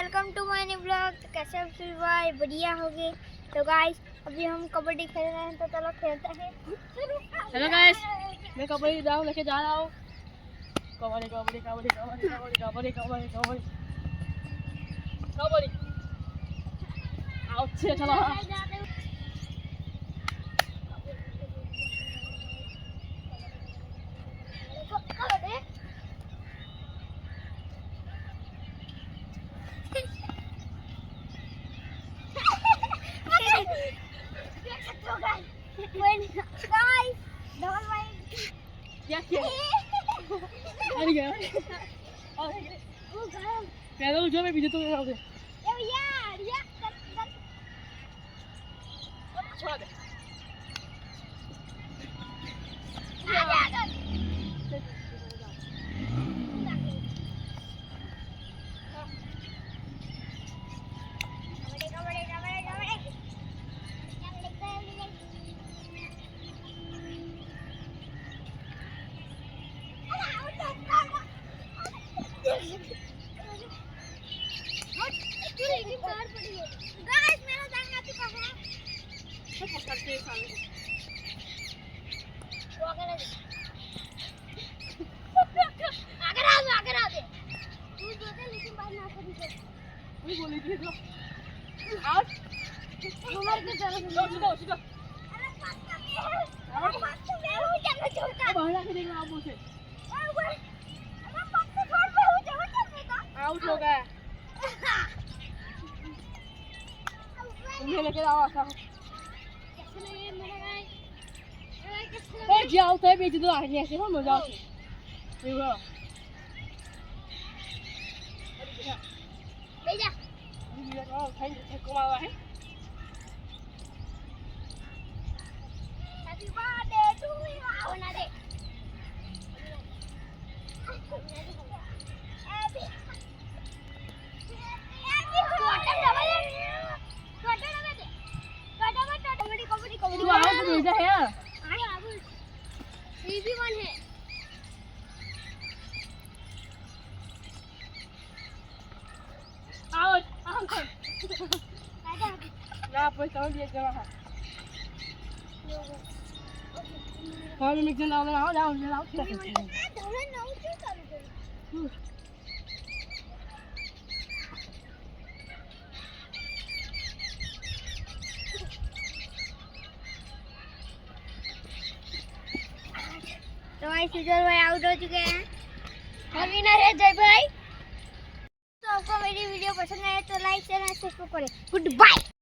Welcome to my new blog. तो कैसे आप सभी भाई बढ़िया होंगे। तो गाइस अभी हम कबड्डी खेल रहे हैं, तो चलो खेलते हैं। हेलो गाइस, मैं कबड्डी दाव लेके जा रहा हूँ। कबड्डी कबड्डी कबड्डी कबड्डी कबड्डी कबड्डी कबड्डी कबड्डी आओ चलो। क्या क्या अरे गया कह दो जो मैं पीछे तो आओ दे यार छोड़ दे गाइस मेरा दांत आ चुका है। सब पकड़ के सामने वो आगे आ दे तू दो दे, लेकिन बाहर ना कभी कर। वही बोली थी तो आउट उमर के तरफ सीधा सीधा अरे पास में हो जाना छोटा। बाहर आके देख रहा हूं मुझे अरे पास से छोड़ पे हो जाना आउट हो गया। मुझे लेके आओ आसा कैसे लगे मेरा गाइस? कैसे ए जाओ तो बेच दो आगे ऐसे हो जाओ ये वो भेजा ये आओ भाई को आवा है। Happy birthday to you. बना दे तू आओ तो भेजा है यार ये भी वन है। आओ आओ ना पैसा दिए जमा है हां मैं मिक्सर लाओ आओ जाओ तो भाई सुजल भाई आउट हो चुके हैं और विनर है जय भाई। तो आपको मेरी वीडियो पसंद आए तो लाइक शेयर और सब्सक्राइब करें। Good bye.